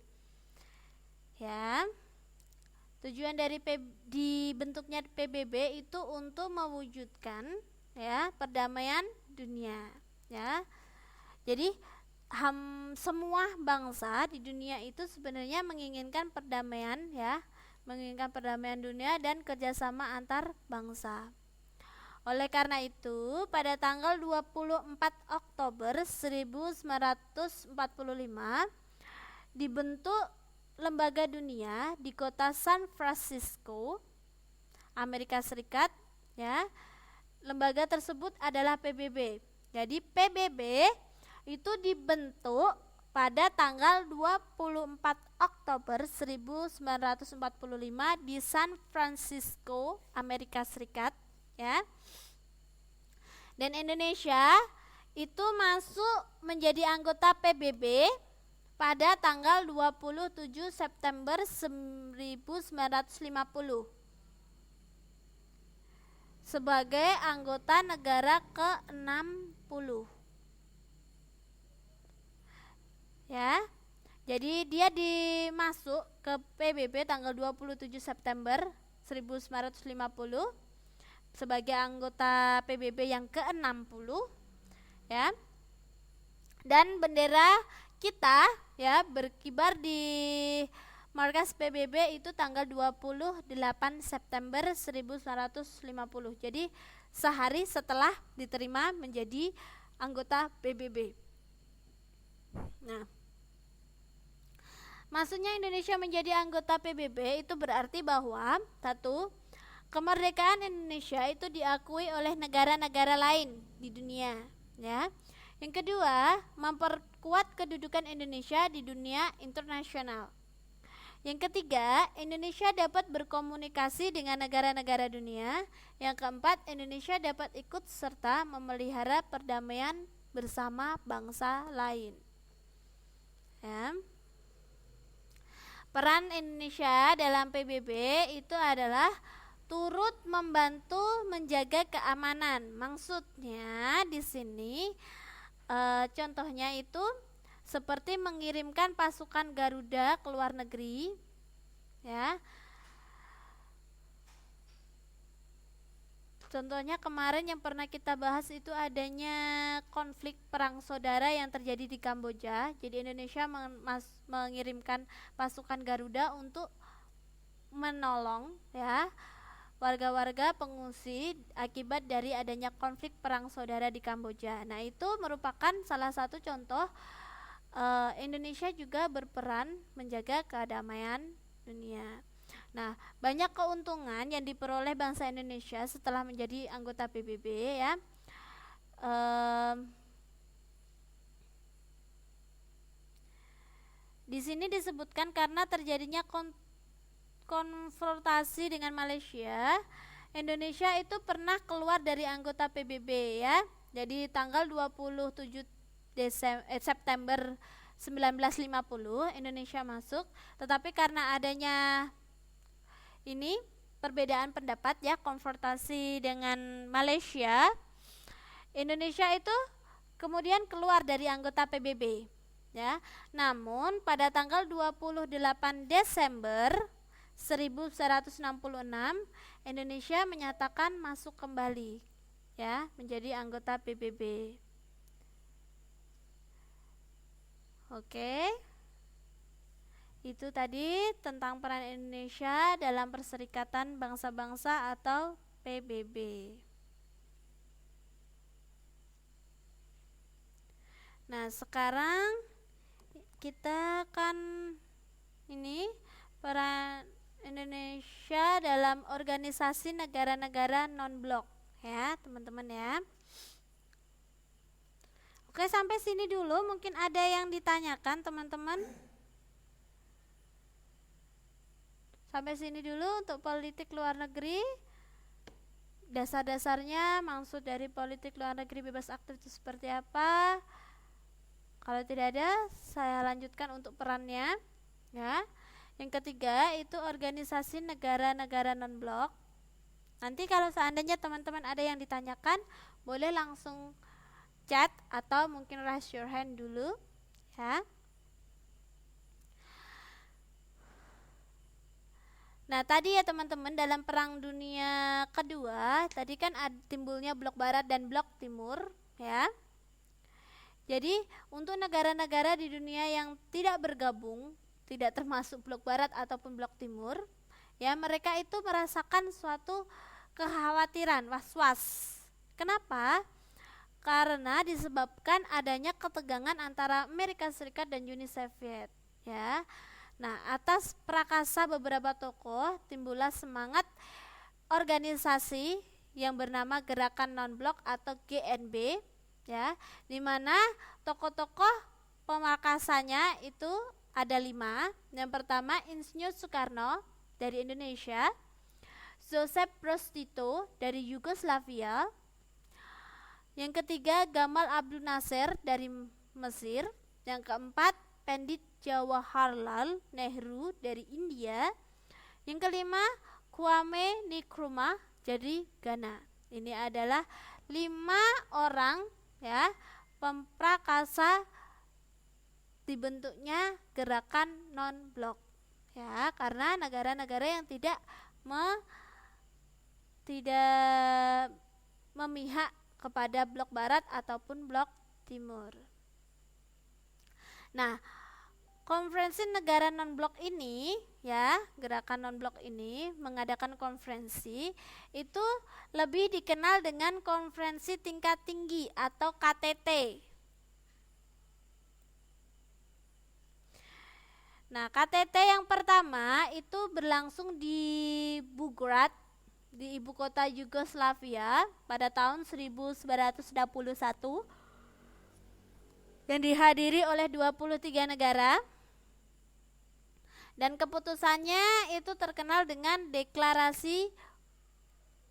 ya. Tujuan dari dibentuknya PBB itu untuk mewujudkan ya perdamaian dunia ya. Jadi semua bangsa di dunia itu sebenarnya menginginkan perdamaian ya, menginginkan perdamaian dunia dan kerjasama antar bangsa. Oleh karena itu, pada tanggal 24 Oktober 1945 dibentuk lembaga dunia di kota San Francisco, Amerika Serikat ya. Lembaga tersebut adalah PBB. Jadi PBB itu dibentuk pada tanggal 24 Oktober 1945 di San Francisco, Amerika Serikat ya. Dan Indonesia itu masuk menjadi anggota PBB pada tanggal 27 September 1950 sebagai anggota negara ke-60 ya. Jadi dia dimasuk ke PBB tanggal 27 September 1950 sebagai anggota PBB yang ke-60 ya. Dan bendera kita ya berkibar di markas PBB itu tanggal 28 September 1950. Jadi sehari setelah diterima menjadi anggota PBB. Nah, maksudnya Indonesia menjadi anggota PBB itu berarti bahwa satu, kemerdekaan Indonesia itu diakui oleh negara-negara lain di dunia ya. Yang kedua, memperkuat kedudukan Indonesia di dunia internasional. Yang ketiga, Indonesia dapat berkomunikasi dengan negara-negara dunia. Yang keempat, Indonesia dapat ikut serta memelihara perdamaian bersama bangsa lain ya. Peran Indonesia dalam PBB itu adalah turut membantu menjaga keamanan. Maksudnya di sini contohnya itu seperti mengirimkan pasukan Garuda ke luar negeri ya. Contohnya kemarin yang pernah kita bahas itu adanya konflik perang saudara yang terjadi di Kamboja. Jadi Indonesia mengirimkan pasukan Garuda untuk menolong ya warga-warga pengungsi akibat dari adanya konflik perang saudara di Kamboja. Nah, itu merupakan salah satu contoh Indonesia juga berperan menjaga kedamaian dunia. Nah, banyak keuntungan yang diperoleh bangsa Indonesia setelah menjadi anggota PBB ya. Di sini disebutkan karena terjadinya konfrontasi dengan Malaysia, Indonesia itu pernah keluar dari anggota PBB ya. Jadi tanggal 27 September 1950 Indonesia masuk, tetapi karena adanya ini perbedaan pendapat ya, konfrontasi dengan Malaysia, Indonesia itu kemudian keluar dari anggota PBB ya. Namun pada tanggal 28 Desember 1966 Indonesia menyatakan masuk kembali ya menjadi anggota PBB. Oke. Itu tadi tentang peran Indonesia dalam Perserikatan Bangsa-Bangsa atau PBB. Nah, sekarang kita akan ini peran Indonesia dalam organisasi negara-negara non-blok ya, teman-teman ya. Oke, sampai sini dulu. Mungkin ada yang ditanyakan, teman-teman. Sampai sini dulu untuk politik luar negeri. Dasar-dasarnya, maksud dari politik luar negeri bebas aktif itu seperti apa? Kalau tidak ada, saya lanjutkan untuk perannya ya. Yang ketiga itu organisasi negara-negara non-blok. Nanti kalau seandainya teman-teman ada yang ditanyakan, boleh langsung chat atau mungkin raise your hand dulu ya. Nah, tadi ya teman-teman, dalam Perang Dunia Kedua, tadi kan timbulnya blok barat dan blok timur, ya. Jadi, untuk negara-negara di dunia yang tidak bergabung, tidak termasuk blok barat ataupun blok timur, ya, mereka itu merasakan suatu kekhawatiran, was-was. Kenapa? Karena disebabkan adanya ketegangan antara Amerika Serikat dan Uni Soviet, ya. Nah, atas prakasa beberapa tokoh timbullah semangat organisasi yang bernama Gerakan Non-Blok atau GNB, ya, di mana tokoh-tokoh pemakasanya itu ada 5. Yang pertama Insinyur Soekarno dari Indonesia, Joseph Broz Tito dari Yugoslavia, yang ketiga Gamal Abdul Nasser dari Mesir, yang keempat Pandit Jawaharlal Nehru dari India, yang kelima Kwame Nkrumah dari Ghana. Ini adalah 5 orang, ya, pemprakasa dibentuknya gerakan non-blok, ya, karena negara-negara yang tidak memihak kepada blok barat ataupun blok timur. Nah, konferensi negara non-blok ini, ya, gerakan non-blok ini mengadakan konferensi itu lebih dikenal dengan konferensi tingkat tinggi atau KTT. Nah, KTT yang pertama itu berlangsung di Belgrad, di ibu kota Yugoslavia pada tahun 1921, yang dihadiri oleh 23 negara, dan keputusannya itu terkenal dengan Deklarasi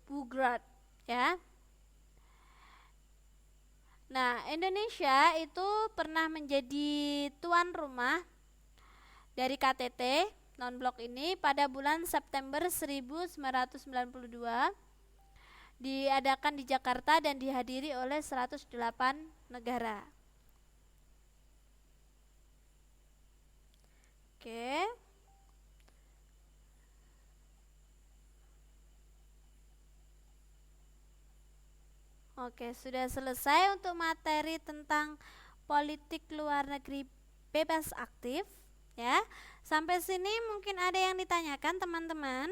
Belgrad, ya. Nah, Indonesia itu pernah menjadi tuan rumah dari KTT non-blok ini pada bulan September 1992, diadakan di Jakarta dan dihadiri oleh 108 negara. Oke. Oke, sudah selesai untuk materi tentang politik luar negeri bebas aktif, ya. Sampai sini mungkin ada yang ditanyakan, teman-teman.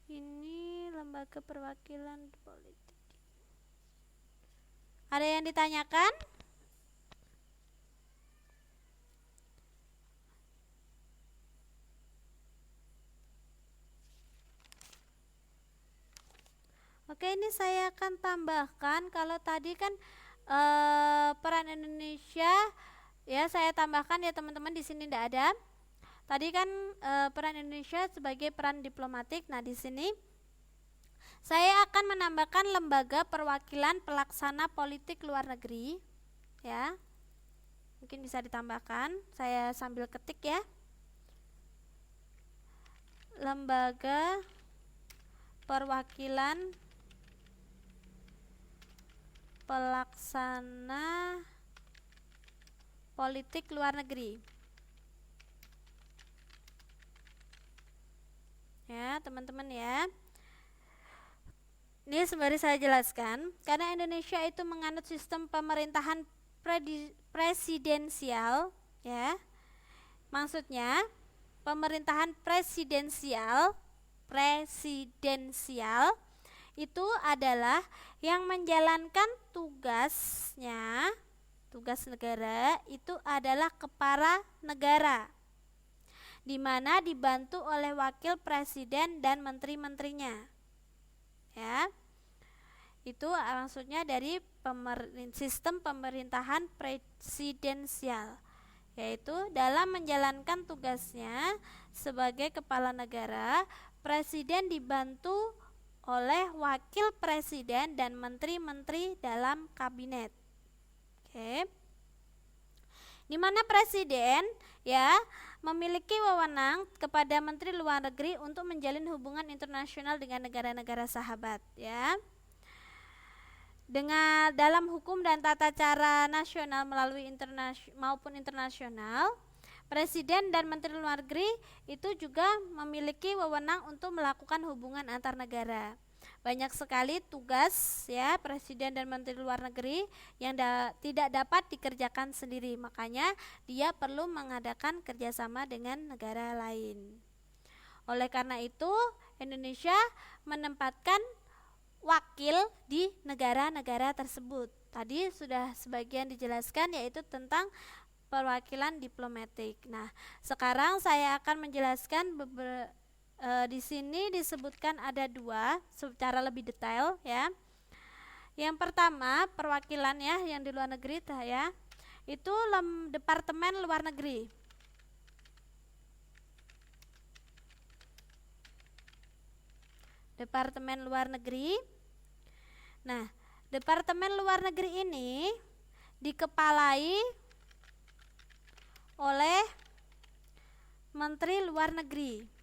Ini lembaga perwakilan politik. Ada yang ditanyakan? Oke, ini saya akan tambahkan, kalau tadi kan peran Indonesia, ya, saya tambahkan ya teman-teman, di sini tidak ada. Tadi kan peran Indonesia sebagai peran diplomatik. Nah, di sini saya akan menambahkan lembaga perwakilan pelaksana politik luar negeri, ya. Mungkin bisa ditambahkan, saya sambil ketik ya. Lembaga perwakilan pelaksana politik luar negeri, ya teman-teman, ya. Ini sembari saya jelaskan, karena Indonesia itu menganut sistem pemerintahan presidensial, ya. Maksudnya pemerintahan presidensial itu adalah yang menjalankan tugasnya, tugas negara itu adalah kepala negara, di mana dibantu oleh wakil presiden dan menteri-menterinya, ya. Itu maksudnya dari sistem pemerintahan presidensial, yaitu dalam menjalankan tugasnya sebagai kepala negara, presiden dibantu oleh wakil presiden dan menteri-menteri dalam kabinet. Oke. Di mana presiden, ya, memiliki wewenang kepada menteri luar negeri untuk menjalin hubungan internasional dengan negara-negara sahabat, ya. Dengan dalam hukum dan tata cara nasional maupun internasional, Presiden dan Menteri Luar Negeri itu juga memiliki wewenang untuk melakukan hubungan antar negara. Banyak sekali tugas ya Presiden dan Menteri Luar Negeri yang tidak dapat dikerjakan sendiri. Makanya dia perlu mengadakan kerjasama dengan negara lain. Oleh karena itu, Indonesia menempatkan wakil di negara-negara tersebut. Tadi sudah sebagian dijelaskan, yaitu tentang perwakilan diplomatik. Nah, sekarang saya akan menjelaskan di sini disebutkan ada dua secara lebih detail ya. Yang pertama perwakilan ya yang di luar negeri ya, itu Departemen Luar Negeri. Departemen Luar Negeri. Nah, Departemen Luar Negeri ini dikepalai oleh Menteri Luar Negeri.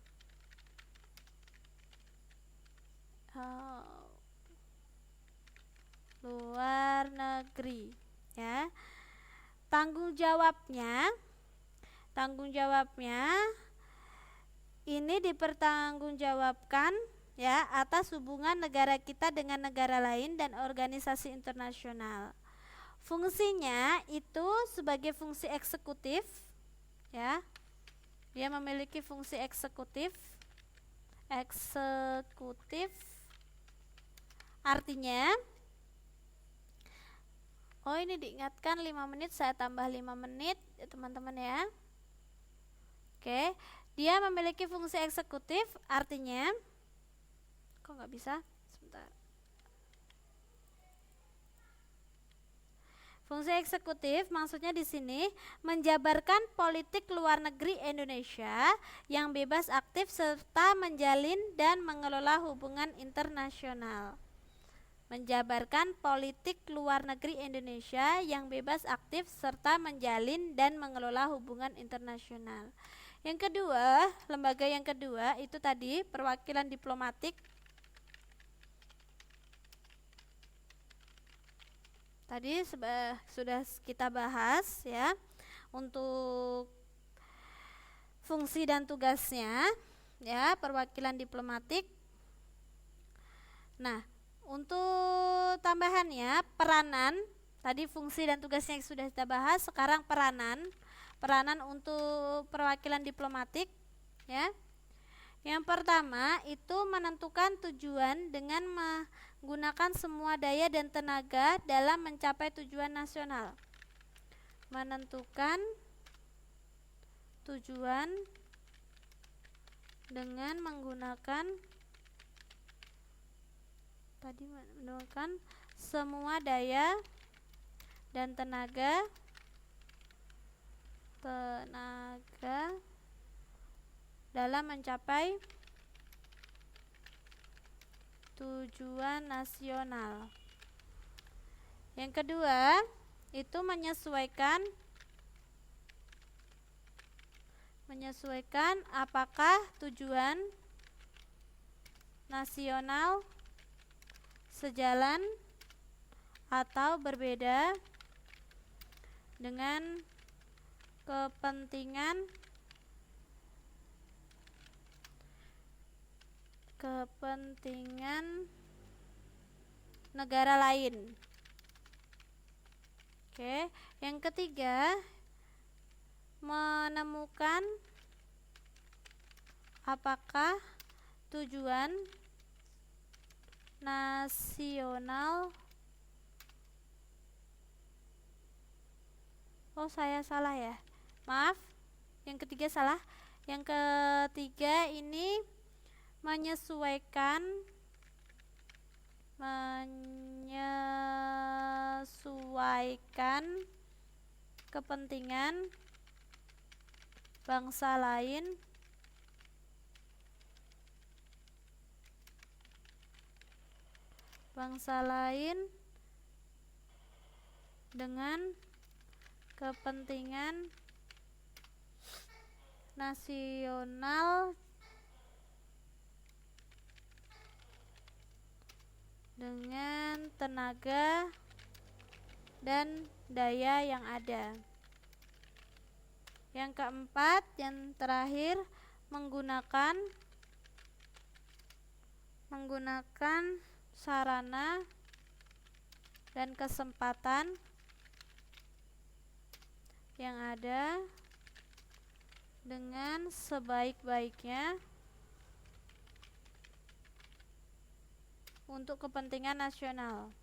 Luar Negeri ya. Tanggung jawabnya ini dipertanggungjawabkan ya atas hubungan negara kita dengan negara lain dan organisasi internasional. Fungsinya itu sebagai fungsi eksekutif ya. Dia memiliki fungsi eksekutif. Artinya ini diingatkan 5 menit, saya tambah 5 menit ya teman-teman ya. Oke, dia memiliki fungsi eksekutif, artinya kok nggak bisa? Sebentar. Fungsi eksekutif maksudnya di sini menjabarkan politik luar negeri Indonesia yang bebas aktif serta menjalin dan mengelola hubungan internasional. Menjabarkan politik luar negeri Indonesia yang bebas aktif serta menjalin dan mengelola hubungan internasional. Yang kedua, lembaga yang kedua itu tadi perwakilan diplomatik. Tadi sudah kita bahas ya untuk fungsi dan tugasnya ya perwakilan diplomatik. Nah, untuk tambahannya peranan, tadi fungsi dan tugasnya yang sudah kita bahas, sekarang peranan untuk perwakilan diplomatik ya. Yang pertama itu menentukan tujuan dengan menggunakan semua daya dan tenaga dalam mencapai tujuan nasional. Menentukan tujuan dengan menggunakan semua daya dan tenaga dalam mencapai tujuan nasional. Yang kedua, itu menyesuaikan apakah tujuan nasional sejalan atau berbeda dengan kepentingan negara lain. Oke, yang ketiga menemukan apakah tujuan nasional saya salah ya, maaf, yang ketiga salah. Yang ketiga ini menyesuaikan kepentingan bangsa lain dengan kepentingan nasional dengan tenaga dan daya yang ada. Yang keempat, yang terakhir, menggunakan sarana dan kesempatan yang ada dengan sebaik-baiknya untuk kepentingan nasional.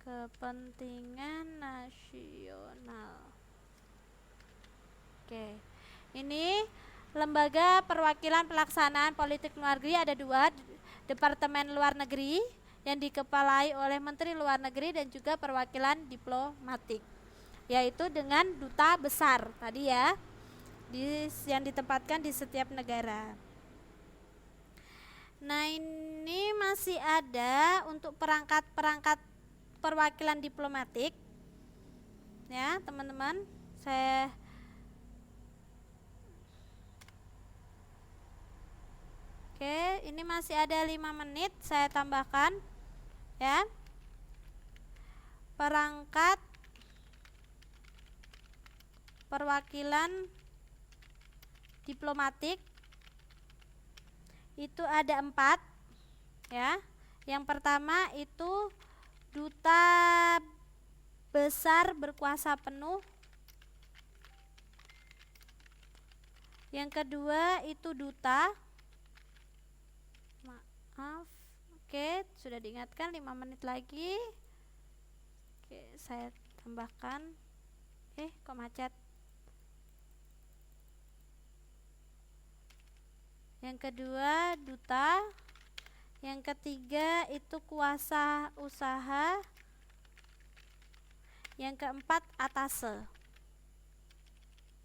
Kepentingan nasional. Oke, ini lembaga perwakilan pelaksanaan politik luar negeri ada 2, Departemen Luar Negeri yang dikepalai oleh Menteri Luar Negeri dan juga perwakilan diplomatik, yaitu dengan duta besar tadi ya, yang ditempatkan di setiap negara. Nah, ini masih ada untuk perangkat-perangkat perwakilan diplomatik ya teman-teman. Oke, ini masih ada 5 menit, saya tambahkan ya. Perangkat perwakilan diplomatik itu ada 4 ya. Yang pertama itu duta besar berkuasa penuh. Yang kedua itu duta. Maaf. Oke, sudah diingatkan 5 menit lagi. Oke, saya tambahkan. Kok macet? Yang kedua duta. Yang ketiga itu kuasa usaha. Yang keempat atase.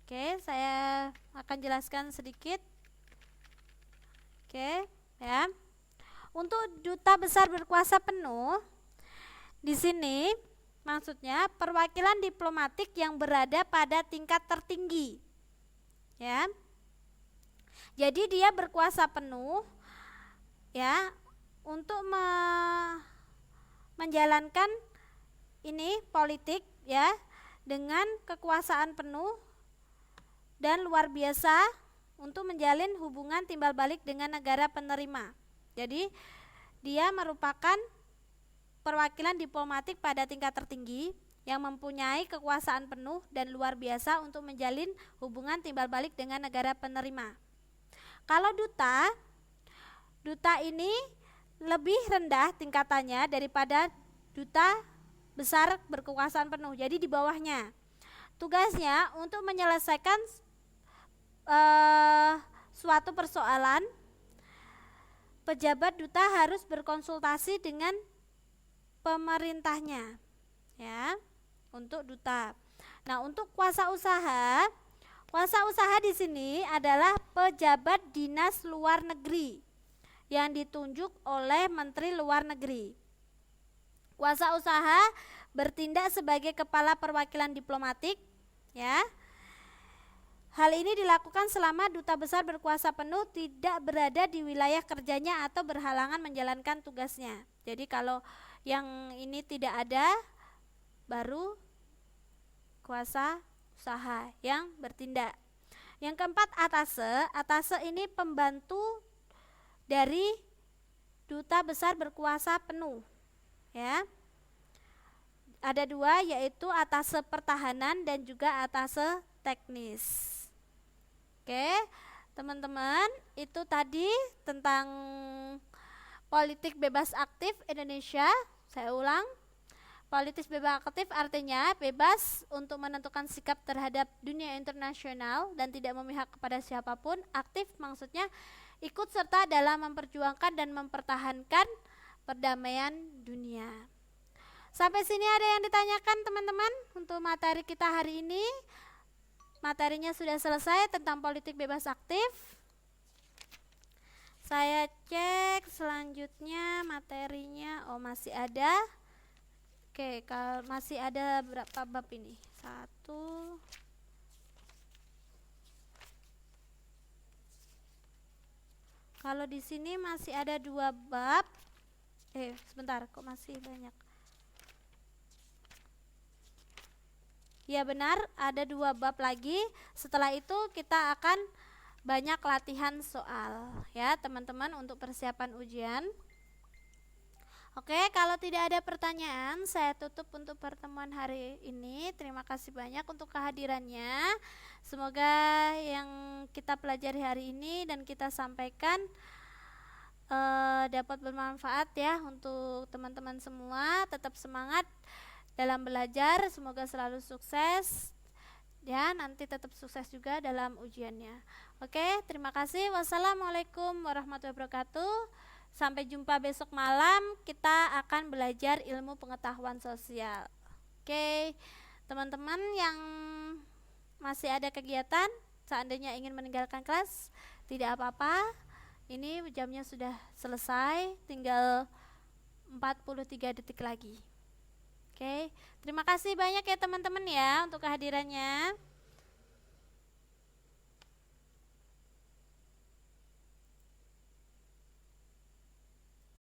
Oke, saya akan jelaskan sedikit. Oke, ya. Untuk duta besar berkuasa penuh, di sini maksudnya perwakilan diplomatik yang berada pada tingkat tertinggi. Ya. Jadi dia berkuasa penuh ya untuk menjalankan ini politik ya dengan kekuasaan penuh dan luar biasa untuk menjalin hubungan timbal balik dengan negara penerima. Jadi dia merupakan perwakilan diplomatik pada tingkat tertinggi yang mempunyai kekuasaan penuh dan luar biasa untuk menjalin hubungan timbal balik dengan negara penerima. Kalau duta ini lebih rendah tingkatannya daripada duta besar berkekuasaan penuh. Jadi di bawahnya. Tugasnya untuk menyelesaikan suatu persoalan, pejabat duta harus berkonsultasi dengan pemerintahnya ya untuk duta. Nah, untuk kuasa usaha di sini adalah pejabat dinas luar negeri yang ditunjuk oleh Menteri Luar Negeri. Kuasa usaha bertindak sebagai kepala perwakilan diplomatik ya. Hal ini dilakukan selama duta besar berkuasa penuh tidak berada di wilayah kerjanya atau berhalangan menjalankan tugasnya. Jadi kalau yang ini tidak ada, baru kuasa usaha yang bertindak. Yang keempat atase. Atase ini pembantu dari duta besar berkuasa penuh. Ya. Ada 2, yaitu atase pertahanan dan juga atase teknis. Oke, teman-teman, itu tadi tentang politik bebas aktif Indonesia. Saya ulang, politik bebas aktif artinya bebas untuk menentukan sikap terhadap dunia internasional dan tidak memihak kepada siapapun. Aktif maksudnya ikut serta dalam memperjuangkan dan mempertahankan perdamaian dunia. Sampai sini ada yang ditanyakan teman-teman untuk materi kita hari ini? Materinya sudah selesai tentang politik bebas aktif. Saya cek selanjutnya materinya. Oh, masih ada. Oke, kalau masih ada berapa bab ini? 1. Kalau di sini masih ada 2 bab. Sebentar, kok masih banyak? Ya benar, ada 2 bab lagi. Setelah itu kita akan banyak latihan soal ya teman-teman untuk persiapan ujian. Oke, kalau tidak ada pertanyaan, saya tutup untuk pertemuan hari ini. Terima kasih banyak untuk kehadirannya. Semoga yang kita pelajari hari ini dan kita sampaikan dapat bermanfaat ya untuk teman-teman semua. Tetap semangat dalam belajar, semoga selalu sukses ya, nanti tetap sukses juga dalam ujiannya. Oke, terima kasih. Wassalamualaikum warahmatullahi wabarakatuh. Sampai jumpa besok malam, kita akan belajar ilmu pengetahuan sosial. Oke, teman-teman yang masih ada kegiatan, seandainya ingin meninggalkan kelas, tidak apa-apa. Ini jamnya sudah selesai, tinggal 43 detik lagi. Oke, terima kasih banyak ya teman-teman ya untuk kehadirannya.